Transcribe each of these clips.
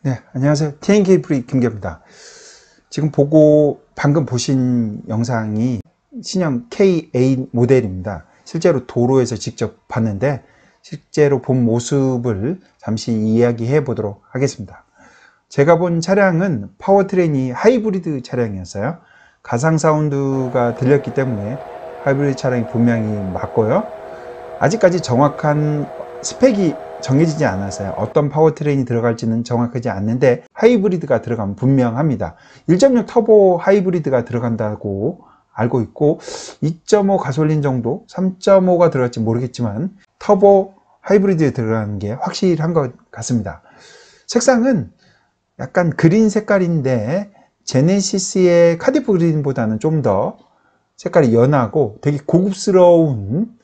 네, 안녕하세요. TNK 프리 김계입니다. 지금 방금 보신 영상이 신형 K8 모델입니다. 실제로 도로에서 직접 봤는데 실제로 본 모습을 잠시 이야기해 보도록 하겠습니다. 제가 본 차량은 파워트레인이 하이브리드 차량이었어요. 가상 사운드가 들렸기 때문에 하이브리드 차량이 분명히 맞고요. 아직까지 정확한 스펙이 정해지지 않았어요. 어떤 파워트레인이 들어갈지는 정확하지 않는데 하이브리드가 들어가면 분명합니다. 1.6 터보 하이브리드가 들어간다고 알고 있고 2.5 가솔린 정도, 3.5가 들어갈지 모르겠지만 터보 하이브리드에 들어가는 게 확실한 것 같습니다. 색상은 약간 그린 색깔인데 제네시스의 카디프 그린보다는 좀 더 색깔이 연하고 되게 고급스러운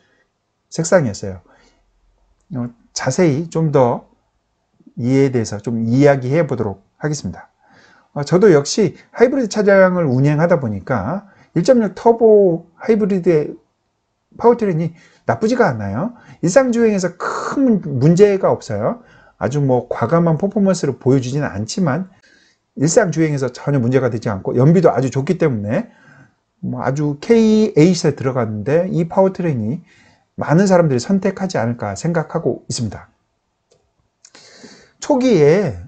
색상이었어요. 자세히 좀 더 이에 대해서 좀 이야기해 보도록 하겠습니다. 저도 역시 하이브리드 차량을 운행하다 보니까 1.6 터보 하이브리드의 파워트레인이 나쁘지가 않아요. 일상주행에서 큰 문제가 없어요. 아주 과감한 퍼포먼스를 보여주지는 않지만 일상주행에서 전혀 문제가 되지 않고 연비도 아주 좋기 때문에 아주 K8에 들어갔는데 이 파워트레인이 많은 사람들이 선택하지 않을까 생각하고 있습니다. 초기에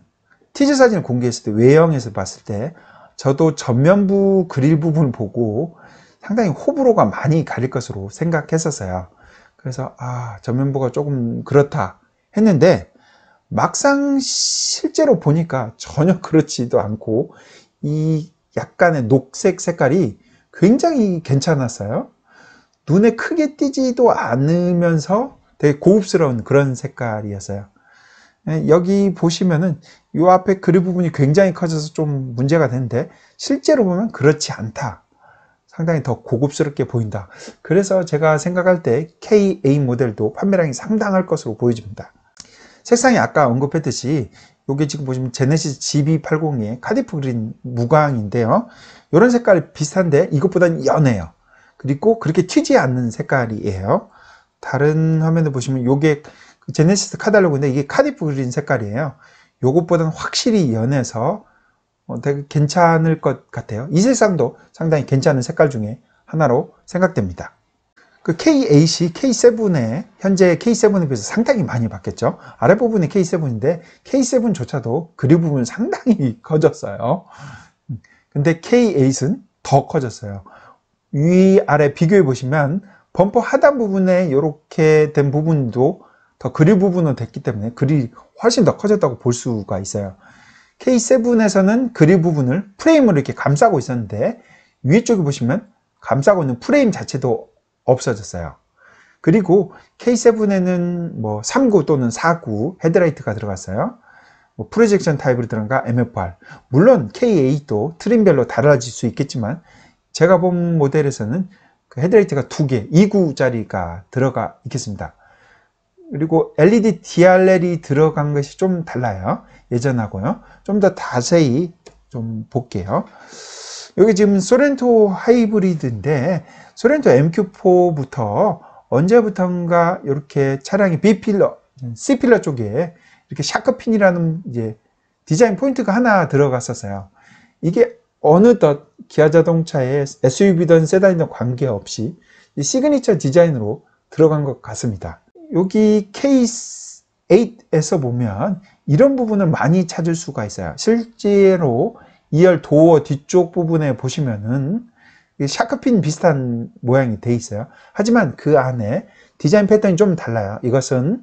티저 사진을 공개했을 때 외형에서 봤을 때 저도 전면부 그릴 부분을 보고 상당히 호불호가 많이 갈릴 것으로 생각했었어요. 그래서 전면부가 조금 그렇다 했는데 막상 실제로 보니까 전혀 그렇지도 않고 이 약간의 녹색 색깔이 굉장히 괜찮았어요. 눈에 크게 띄지도 않으면서 되게 고급스러운 그런 색깔이었어요. 여기 보시면은 이 앞에 그릴 부분이 굉장히 커져서 좀 문제가 되는데 실제로 보면 그렇지 않다. 상당히 더 고급스럽게 보인다. 그래서 제가 생각할 때 K8 모델도 판매량이 상당할 것으로 보여집니다. 색상이 아까 언급했듯이 이게 지금 보시면 제네시스 GB80의 카디프 그린 무광인데요. 이런 색깔 비슷한데 이것보다는 연해요. 그리고 그렇게 튀지 않는 색깔이에요. 다른 화면에 보시면 이게 제네시스 카달로그인데 이게 카디프 그린 색깔이에요. 이것보다는 확실히 연해서 되게 괜찮을 것 같아요. 이 색상도 상당히 괜찮은 색깔 중에 하나로 생각됩니다. 그 K8이 K7에 현재 K7에 비해서 상당히 많이 바뀌었죠. 아랫부분이 K7인데 K7조차도 그릴 부분은 상당히 커졌어요. 근데 K8은 더 커졌어요. 위아래 비교해 보시면 범퍼 하단 부분에 이렇게 된 부분도 더 그릴 부분은 됐기 때문에 그릴이 훨씬 더 커졌다고 볼 수가 있어요. K7에서는 그릴 부분을 프레임으로 이렇게 감싸고 있었는데 위쪽에 보시면 감싸고 있는 프레임 자체도 없어졌어요. 그리고 K7에는 3구 또는 4구 헤드라이트가 들어갔어요. 프로젝션 타입으로 들어간가 MFR. 물론 K8도 트림별로 달라질 수 있겠지만 제가 본 모델에서는 그 헤드라이트가 2개, 2구짜리가 들어가 있겠습니다. 그리고 LED DRL이 들어간 것이 좀 달라요. 예전하고요. 좀 더 자세히 좀 볼게요. 여기 지금 소렌토 하이브리드인데 소렌토 MQ4부터 언제부턴가 이렇게 차량이 B필러, C필러 쪽에 이렇게 샤크핀이라는 이제 디자인 포인트가 하나 들어갔었어요. 이게 어느덧 기아 자동차의 SUV든 세단이든 관계없이 이 시그니처 디자인으로 들어간 것 같습니다. 여기 K8에서 보면 이런 부분을 많이 찾을 수가 있어요. 실제로 2열 도어 뒤쪽 부분에 보시면은 샤크핀 비슷한 모양이 돼 있어요. 하지만 그 안에 디자인 패턴이 좀 달라요. 이것은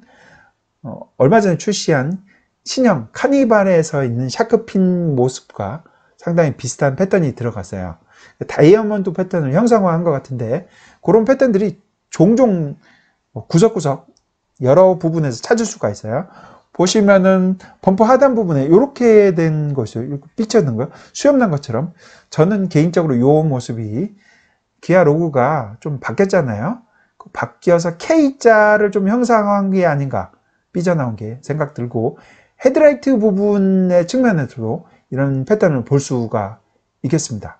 얼마 전에 출시한 신형 카니발에서 있는 샤크핀 모습과 상당히 비슷한 패턴이 들어갔어요. 다이아몬드 패턴을 형상화한 것 같은데 그런 패턴들이 종종 구석구석 여러 부분에서 찾을 수가 있어요. 보시면은 범퍼 하단 부분에 이렇게 된 것이 이렇게 삐쳐있는 거 수염난 것처럼 저는 개인적으로 이 모습이 기아 로고가 좀 바뀌었잖아요. 바뀌어서 K자를 좀 형상화한 게 아닌가 삐져나온 게 생각 들고 헤드라이트 부분의 측면에서도 이런 패턴을 볼 수가 있겠습니다.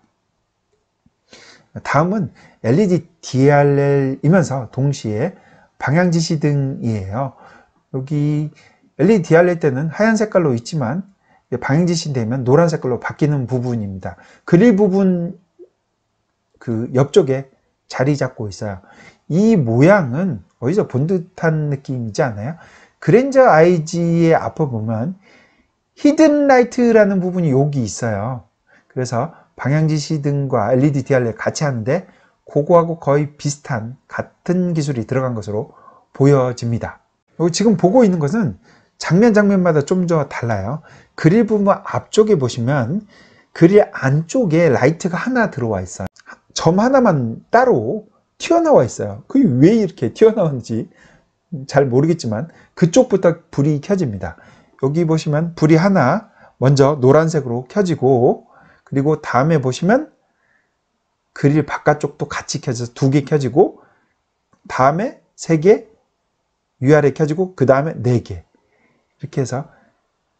다음은 LED DRL이면서 동시에 방향지시등이에요. 여기 LED DRL 때는 하얀 색깔로 있지만 방향 지시 되면 노란 색깔로 바뀌는 부분입니다. 그릴 부분 그 옆쪽에 자리 잡고 있어요. 이 모양은 어디서 본 듯한 느낌이지 않아요? 그랜저 IG의 앞을 보면 히든 라이트라는 부분이 여기 있어요. 그래서 방향지시등과 LED 디알레 같이 하는데 그거하고 거의 비슷한 같은 기술이 들어간 것으로 보여집니다. 여기 지금 보고 있는 것은 장면마다 좀 더 달라요. 그릴 부분 앞쪽에 보시면 그릴 안쪽에 라이트가 하나 들어와 있어요. 점 하나만 따로 튀어나와 있어요. 그게 왜 이렇게 튀어나오는지 잘 모르겠지만 그쪽부터 불이 켜집니다. 여기 보시면 불이 하나 먼저 노란색으로 켜지고, 그리고 다음에 보시면 그릴 바깥쪽도 같이 켜져서 2개 켜지고, 다음에 3개 위아래 켜지고, 그 다음에 4개 이렇게 해서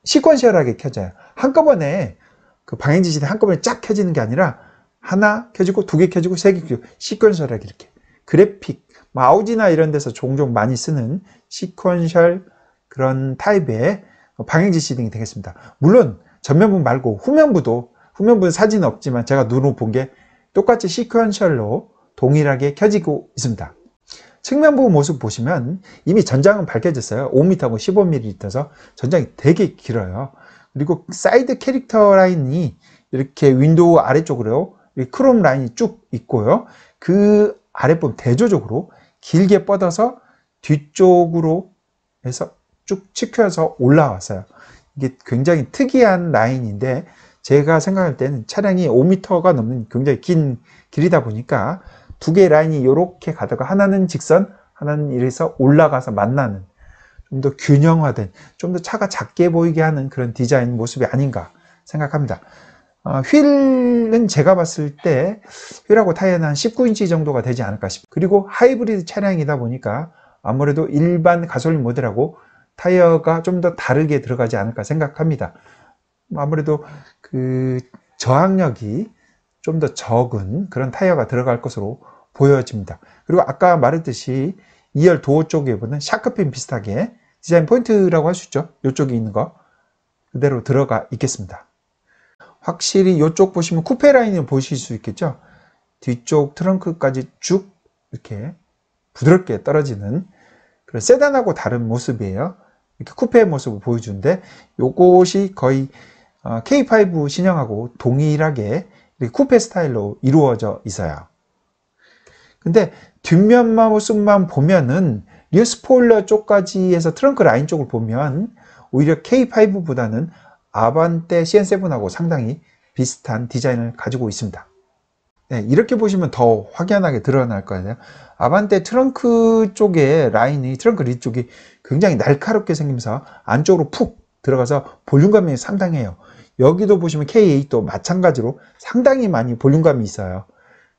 시퀀셜하게 켜져요. 한꺼번에 그 방향지시 한꺼번에 쫙 켜지는 게 아니라 하나 켜지고 2개 켜지고 3개 켜지고 시퀀셜하게 이렇게 그래픽 아우디나 이런 데서 종종 많이 쓰는 시퀀셜 그런 타입의 방향지시등이 되겠습니다. 물론 전면부 말고 후면부는 사진은 없지만 제가 눈으로 본 게 똑같이 시퀀셜로 동일하게 켜지고 있습니다. 측면부 모습 보시면 이미 전장은 밝혀졌어요. 5m하고 15mm여서 전장이 되게 길어요. 그리고 사이드 캐릭터 라인이 이렇게 윈도우 아래쪽으로 크롬 라인이 쭉 있고요. 그 아랫부분 대조적으로 길게 뻗어서 뒤쪽으로 해서 쭉 치켜서 올라왔어요. 이게 굉장히 특이한 라인인데 제가 생각할 때는 차량이 5m가 넘는 굉장히 긴 길이다 보니까 2개의 라인이 이렇게 가다가 하나는 직선, 하나는 이래서 올라가서 만나는 좀 더 균형화된, 좀 더 차가 작게 보이게 하는 그런 디자인 모습이 아닌가 생각합니다. 휠은 제가 봤을 때 휠하고 타이어는 한 19인치 정도가 되지 않을까 싶어요. 그리고 하이브리드 차량이다 보니까 아무래도 일반 가솔린 모델하고 타이어가 좀 더 다르게 들어가지 않을까 생각합니다. 아무래도 그 저항력이 좀 더 적은 그런 타이어가 들어갈 것으로 보여집니다. 그리고 아까 말했듯이 2열 도어 쪽에 보면 샤크핀 비슷하게 디자인 포인트라고 할 수 있죠. 이쪽에 있는 거 그대로 들어가 있겠습니다. 확실히 이쪽 보시면 쿠페 라인을 보실 수 있겠죠. 뒤쪽 트렁크까지 쭉 이렇게 부드럽게 떨어지는 그런 세단하고 다른 모습이에요. 이렇게 쿠페의 모습을 보여주는데 요것이 거의 K5 신형하고 동일하게 이렇게 쿠페 스타일로 이루어져 있어요. 근데 뒷면만 모습만 보면은 리어 스포일러 쪽까지 해서 트렁크 라인 쪽을 보면 오히려 K5보다는 아반떼 CN7하고 상당히 비슷한 디자인을 가지고 있습니다. 네, 이렇게 보시면 더 확연하게 드러날 거예요. 아반떼 트렁크 쪽에 라인이, 트렁크 리 쪽이 굉장히 날카롭게 생기면서 안쪽으로 푹 들어가서 볼륨감이 상당해요. 여기도 보시면 K8도 마찬가지로 상당히 많이 볼륨감이 있어요.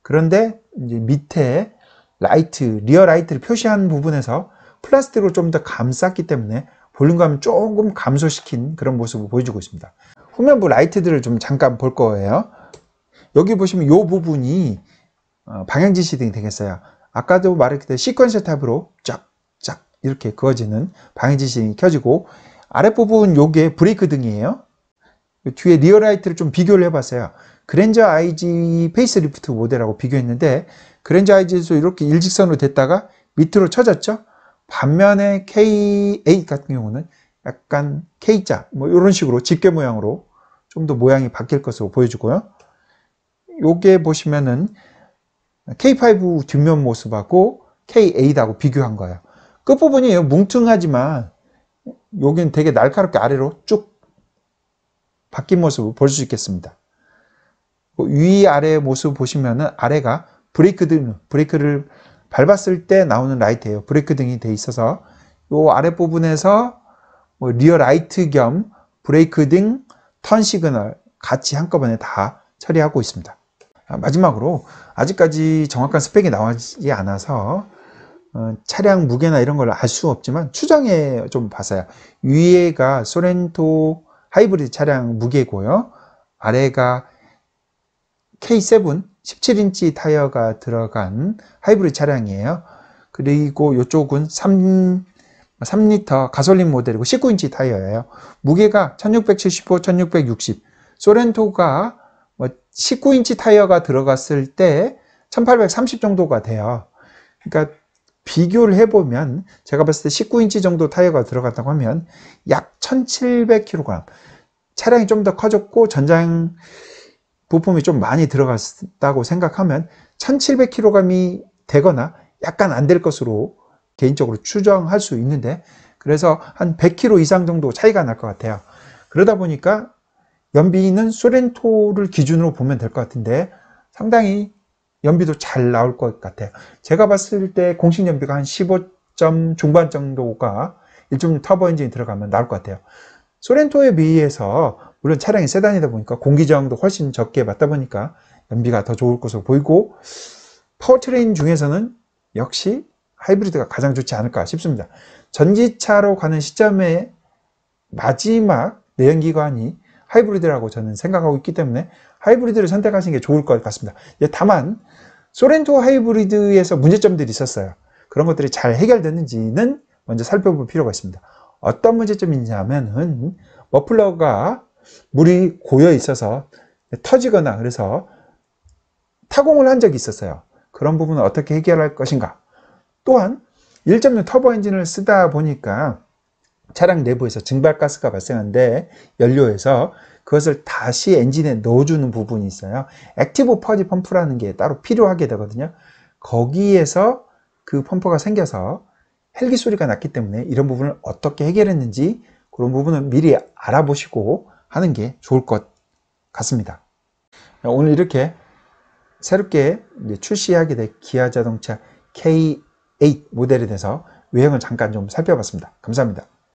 그런데 이제 밑에 라이트, 리어 라이트를 표시한 부분에서 플라스틱으로 좀 더 감쌌기 때문에 볼륨감을 조금 감소시킨 그런 모습을 보여주고 있습니다. 후면부 라이트들을 좀 잠깐 볼 거예요. 여기 보시면 이 부분이 방향지시등이 되겠어요. 아까도 말했듯이 시퀀셜 타입으로 쫙쫙 이렇게 그어지는 방향지시등이 켜지고, 아랫부분 요게 브레이크 등이에요. 뒤에 리어 라이트를 좀 비교를 해봤어요. 그랜저 IG 페이스리프트 모델하고 비교했는데 그랜저 IG에서 이렇게 일직선으로 됐다가 밑으로 쳐졌죠. 반면에 K8 같은 경우는 약간 K자 뭐 이런 식으로 집게 모양으로 좀 더 모양이 바뀔 것으로 보여주고요. 요게 보시면은 K5 뒷면 모습하고 K8하고 비교한 거예요. 끝부분이 뭉퉁하지만 여기는 되게 날카롭게 아래로 쭉 바뀐 모습을 볼 수 있겠습니다. 위아래 모습 보시면은 아래가 브레이크를 밟았을 때 나오는 라이트예요. 브레이크 등이 돼 있어서 요 아랫부분에서 뭐 리어 라이트 겸 브레이크 등, 턴 시그널 같이 한꺼번에 다 처리하고 있습니다. 마지막으로 아직까지 정확한 스펙이 나오지 않아서 차량 무게나 이런 걸 알 수 없지만 추정해 좀 봤어요. 위에가 소렌토 하이브리드 차량 무게고요. 아래가 K7 17인치 타이어가 들어간 하이브리드 차량이에요. 그리고 이쪽은 3리터 가솔린 모델이고 19인치 타이어예요. 무게가 1675, 1660. 소렌토가 19인치 타이어가 들어갔을 때 1830 정도가 돼요. 그러니까 비교를 해보면 제가 봤을 때 19인치 정도 타이어가 들어갔다고 하면 약 1700kg. 차량이 좀 더 커졌고 전장 부품이 좀 많이 들어갔다고 생각하면 1700kg이 되거나 약간 안 될 것으로 개인적으로 추정할 수 있는데, 그래서 한 100kg 이상 정도 차이가 날 것 같아요. 그러다 보니까 연비는 소렌토를 기준으로 보면 될 것 같은데 상당히 연비도 잘 나올 것 같아요. 제가 봤을 때 공식 연비가 한 15점 중반 정도가 1.6 터보 엔진이 들어가면 나올 것 같아요. 소렌토에 비해서 물론 차량이 세단이다 보니까 공기 저항도 훨씬 적게 받다 보니까 연비가 더 좋을 것으로 보이고, 파워트레인 중에서는 역시 하이브리드가 가장 좋지 않을까 싶습니다. 전기차로 가는 시점에 마지막 내연기관이 하이브리드라고 저는 생각하고 있기 때문에 하이브리드를 선택하시는 게 좋을 것 같습니다. 다만 소렌토 하이브리드에서 문제점들이 있었어요. 그런 것들이 잘 해결됐는지는 먼저 살펴볼 필요가 있습니다. 어떤 문제점이냐면은 머플러가 물이 고여 있어서 터지거나 그래서 타공을 한 적이 있었어요. 그런 부분은 어떻게 해결할 것인가. 또한 1.6 터보 엔진을 쓰다 보니까 차량 내부에서 증발가스가 발생하는데 연료에서 그것을 다시 엔진에 넣어주는 부분이 있어요. 액티브 퍼지 펌프라는 게 따로 필요하게 되거든요. 거기에서 그 펌프가 생겨서 헬기 소리가 났기 때문에 이런 부분을 어떻게 해결했는지 그런 부분은 미리 알아보시고 하는 게 좋을 것 같습니다. 오늘 이렇게 새롭게 출시하게 될 기아 자동차 K8 모델에 대해서 외형을 잠깐 좀 살펴봤습니다. 감사합니다.